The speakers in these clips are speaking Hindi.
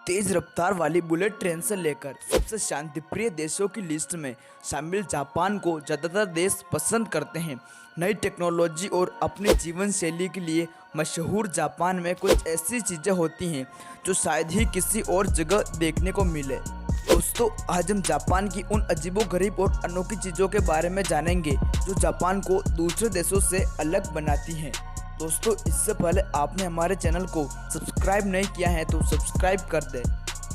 तेज रफ्तार वाली बुलेट ट्रेन से लेकर सबसे शांतिप्रिय देशों की लिस्ट में शामिल जापान को ज़्यादातर देश पसंद करते हैं। नई टेक्नोलॉजी और अपनी जीवन शैली के लिए मशहूर जापान में कुछ ऐसी चीज़ें होती हैं जो शायद ही किसी और जगह देखने को मिले। दोस्तों, आज हम जापान की उन अजीबोगरीब और अनोखी चीज़ों के बारे में जानेंगे जो जापान को दूसरे देशों से अलग बनाती हैं। दोस्तों, इससे पहले आपने हमारे चैनल को सब्सक्राइब नहीं किया है तो सब्सक्राइब कर दें।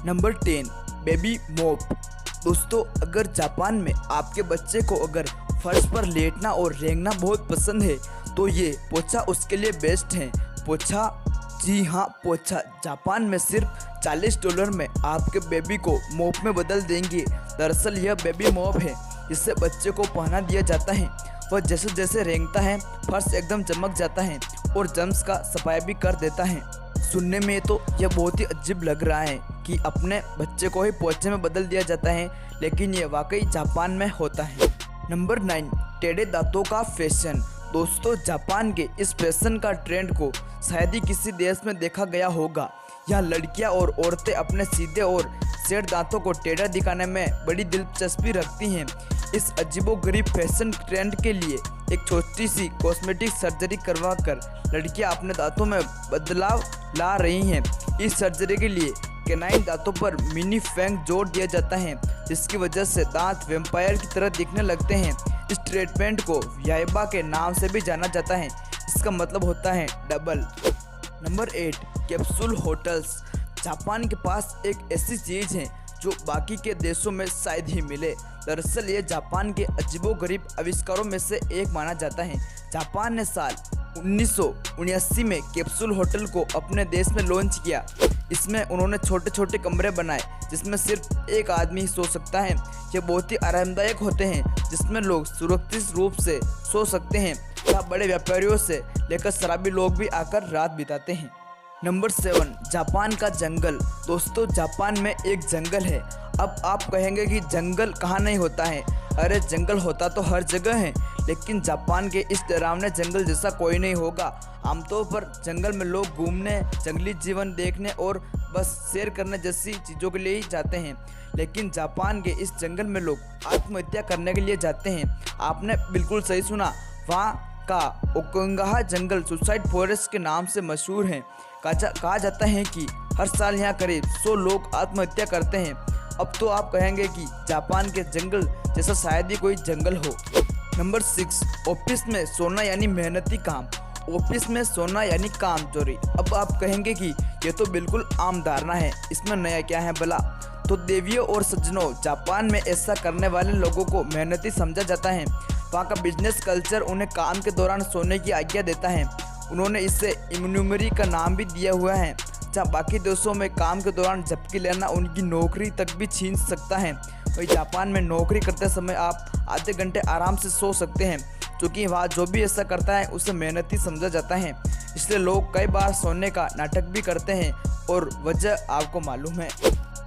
नंबर 10, बेबी मोप। दोस्तों, अगर जापान में आपके बच्चे को अगर फर्श पर लेटना और रेंगना बहुत पसंद है तो ये पोछा उसके लिए बेस्ट है। पोछा, जी हाँ पोछा, जापान में सिर्फ $40 में आपके बेबी को मोप में बदल देंगे। दरअसल यह बेबी मोप है जिससे बच्चे को पहना दिया जाता है। वह जैसे जैसे रेंगता है फर्श एकदम चमक जाता है और जर्म्स का सफाई भी कर देता है। सुनने में तो यह बहुत ही अजीब लग रहा है कि अपने बच्चे को ही पोछे में बदल दिया जाता है, लेकिन यह वाकई जापान में होता है। नंबर 9, टेढ़े दांतों का फैशन। दोस्तों, जापान के इस फैशन का ट्रेंड को शायद ही किसी देश में देखा गया होगा। यहाँ लड़कियाँ और औरतें अपने सीधे और सेठ दांतों को टेढ़ा दिखाने में बड़ी दिलचस्पी रखती हैं। इस अजीबोगरीब फैशन ट्रेंड के लिए एक छोटी सी कॉस्मेटिक सर्जरी करवाकर लड़कियां अपने दांतों में बदलाव ला रही हैं। इस सर्जरी के लिए कैनाइन दांतों पर मिनी फैंग जोड़ दिया जाता है, जिसकी वजह से दांत वैम्पायर की तरह दिखने लगते हैं। इस ट्रीटमेंट को याइबा के नाम से भी जाना जाता है, इसका मतलब होता है double. Number 8, capsule hotels. Japan के पास एक ऐसी चीज़ है जो बाकी के देशों में शायद ही मिले। दरअसल ये जापान के अजीबोगरीब आविष्कारों में से एक माना जाता है। जापान ने साल 1979 में कैप्सूल होटल को अपने देश में लॉन्च किया। इसमें उन्होंने छोटे छोटे कमरे बनाए जिसमें सिर्फ एक आदमी ही सो सकता है। ये बहुत ही आरामदायक होते हैं जिसमें लोग सुरक्षित रूप से सो सकते हैं। यहाँ बड़े व्यापारियों से लेकर शराबी लोग भी आकर रात बिताते हैं। नंबर 7, जापान का जंगल। दोस्तों, जापान में एक जंगल है। अब आप कहेंगे कि जंगल कहाँ नहीं होता है। अरे जंगल होता तो हर जगह है, लेकिन जापान के इस डरावने जंगल जैसा कोई नहीं होगा। आमतौर पर जंगल में लोग घूमने, जंगली जीवन देखने और बस सैर करने जैसी चीज़ों के लिए ही जाते हैं, लेकिन जापान के इस जंगल में लोग आत्महत्या करने के लिए जाते हैं। आपने बिल्कुल सही सुना, वहाँ का ओकांगाहा जंगल सुसाइड फॉरेस्ट के नाम से मशहूर है। कहा जाता है कि हर साल यहाँ करीब 100 लोग आत्महत्या करते हैं। अब तो आप कहेंगे कि जापान के जंगल जैसा शायद ही कोई जंगल हो। नंबर 6, ऑफिस में सोना यानी मेहनती काम। ऑफिस में सोना यानी काम चोरी। अब आप कहेंगे कि ये तो बिल्कुल आम धारणा है, इसमें नया क्या है भला। तो देवियों और सज्जनों, जापान में ऐसा करने वाले लोगों को मेहनती समझा जाता है। वहाँ का बिजनेस कल्चर उन्हें काम के दौरान सोने की आज्ञा देता है। उन्होंने इसे इम्यूनरी का नाम भी दिया हुआ है। जहाँ बाकी देशों में काम के दौरान झपकी लेना उनकी नौकरी तक भी छीन सकता है, वही जापान में नौकरी करते समय आप आधे घंटे आराम से सो सकते हैं, क्योंकि वहाँ जो भी ऐसा करता है उसे मेहनती समझा जाता है। इसलिए लोग कई बार सोने का नाटक भी करते हैं और वजह आपको मालूम है।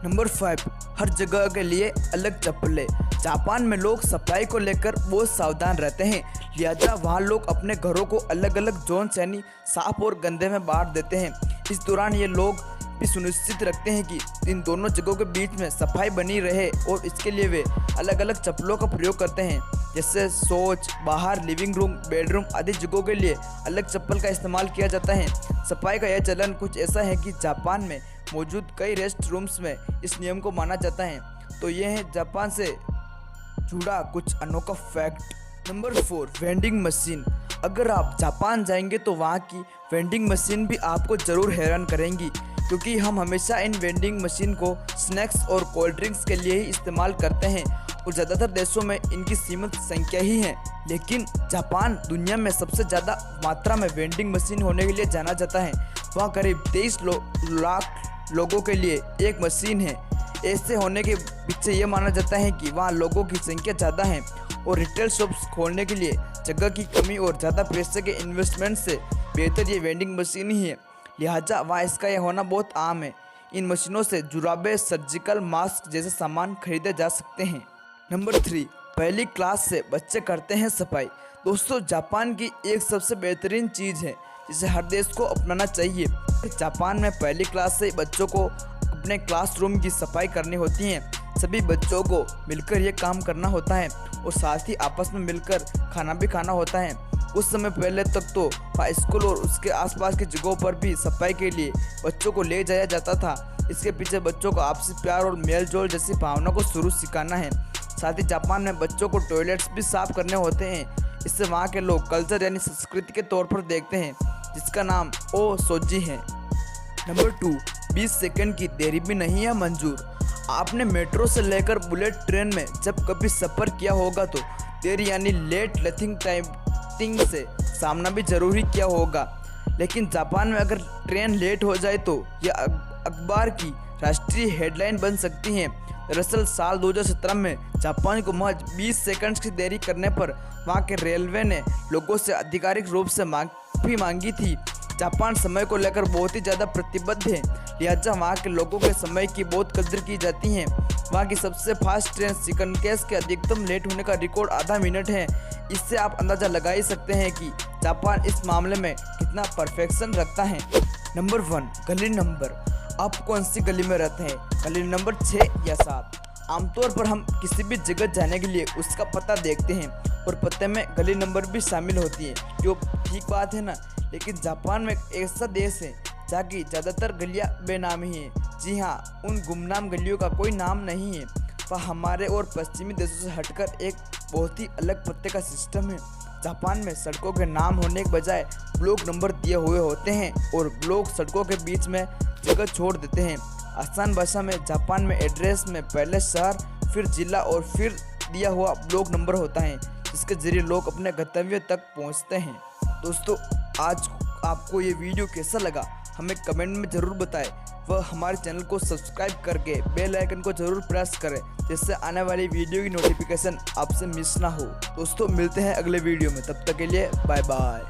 नंबर 5, हर जगह के लिए अलग चप्पलें। जापान में लोग सफाई को लेकर बहुत सावधान रहते हैं, लिहाजा वहाँ लोग अपने घरों को अलग अलग जोन यानी साफ और गंदे में बांट देते हैं। इस दौरान ये लोग भी सुनिश्चित रखते हैं कि इन दोनों जगहों के बीच में सफाई बनी रहे और इसके लिए वे अलग अलग चप्पलों का प्रयोग करते हैं। जैसे शौच, बाहर, लिविंग रूम, बेडरूम आदि जगहों के लिए अलग चप्पल का इस्तेमाल किया जाता है। सफाई का यह चलन कुछ ऐसा है कि जापान में मौजूद कई रेस्ट रूम्स में इस नियम को माना जाता है। तो ये है जापान से जुड़ा कुछ अनोखा फैक्ट। Number 4, vending machine. अगर आप जापान जाएंगे तो वहाँ की वेंडिंग मशीन भी आपको ज़रूर हैरान करेंगी, क्योंकि हम हमेशा इन वेंडिंग मशीन को स्नैक्स और कोल्ड ड्रिंक्स के लिए ही इस्तेमाल करते हैं और ज़्यादातर देशों में इनकी सीमित संख्या ही है। लेकिन जापान दुनिया में सबसे ज़्यादा मात्रा में वेंडिंग मशीन होने के लिए जाना जाता है। वहाँ करीब 23 लाख लोगों के लिए एक मशीन है। ऐसे होने के पीछे ये माना जाता है कि वहाँ लोगों की संख्या ज़्यादा है और रिटेल शॉप्स खोलने के लिए जगह की कमी और ज़्यादा पैसे के इन्वेस्टमेंट से बेहतर ये वेंडिंग मशीन ही है। लिहाजा वहाँ इसका यह होना बहुत आम है। इन मशीनों से जुराबे, सर्जिकल मास्क जैसे सामान खरीदे जा सकते हैं। नंबर 3, पहली क्लास से बच्चे करते हैं सफाई। दोस्तों, जापान की एक सबसे बेहतरीन चीज़ है जिसे हर देश को अपनाना चाहिए। जापान में पहली क्लास से बच्चों को अपने क्लासरूम की सफाई करनी होती है। सभी बच्चों को मिलकर ये काम करना होता है और साथ ही आपस में मिलकर खाना भी खाना होता है। उस समय पहले तक तो हाई स्कूल और उसके आसपास की जगहों पर भी सफाई के लिए बच्चों को ले जाया जाता था। इसके पीछे बच्चों को आपसी प्यार और मेल जोल जैसी भावना को शुरू सिखाना है। साथ ही जापान में बच्चों को टॉयलेट्स भी साफ करने होते हैं। इससे वहाँ के लोग कल्चर यानी संस्कृति के तौर पर देखते हैं, जिसका नाम ओ सोजी है। नंबर 2, 20 सेकंड की देरी भी नहीं है मंजूर। आपने मेट्रो से लेकर बुलेट ट्रेन में जब कभी सफ़र किया होगा तो देरी यानी लेट लथिंग टाइमिंग से सामना भी जरूरी किया होगा। लेकिन जापान में अगर ट्रेन लेट हो जाए तो यह अखबार की राष्ट्रीय हेडलाइन बन सकती है। दरअसल साल 2017 में जापान को महज 20 सेकंड्स की देरी करने पर वहां के रेलवे ने लोगों से आधिकारिक रूप से माफी मांगी थी। जापान समय को लेकर बहुत ही ज़्यादा प्रतिबद्ध है, लिहाजा वहाँ के लोगों के समय की बहुत कदर की जाती है। वहाँ की सबसे फास्ट ट्रेन शिनकानसेन के अधिकतम लेट होने का रिकॉर्ड आधा मिनट है। इससे आप अंदाज़ा लगा ही सकते हैं कि जापान इस मामले में कितना परफेक्शन रखता है। नंबर 1, गली नंबर। आप कौन सी गली में रहते हैं, गली नंबर 6 या 7? आमतौर पर हम किसी भी जगह जाने के लिए उसका पता देखते हैं और पते में गली नंबर भी शामिल होती है, जो ठीक बात है ना। लेकिन जापान में एक ऐसा देश है जहाँ की ज़्यादातर गलियाँ बेनामी हैं। जी हाँ, उन गुमनाम गलियों का कोई नाम नहीं है। वह हमारे और पश्चिमी देशों से हटकर एक बहुत ही अलग पते का सिस्टम है। जापान में सड़कों के नाम होने के बजाय ब्लॉक नंबर दिए हुए होते हैं और ब्लॉक सड़कों के बीच में जगह छोड़ देते हैं। आसान भाषा में जापान में एड्रेस में पहले शहर, फिर जिला और फिर दिया हुआ ब्लॉक नंबर होता है, जिसके जरिए लोग अपने गंतव्य तक पहुंचते हैं। दोस्तों, आज आपको ये वीडियो कैसा लगा हमें कमेंट में ज़रूर बताएं। वह हमारे चैनल को सब्सक्राइब करके बेल आइकन को ज़रूर प्रेस करें, जिससे आने वाली वीडियो की नोटिफिकेशन आपसे मिस ना हो। दोस्तों, मिलते हैं अगले वीडियो में, तब तक के लिए बाय बाय।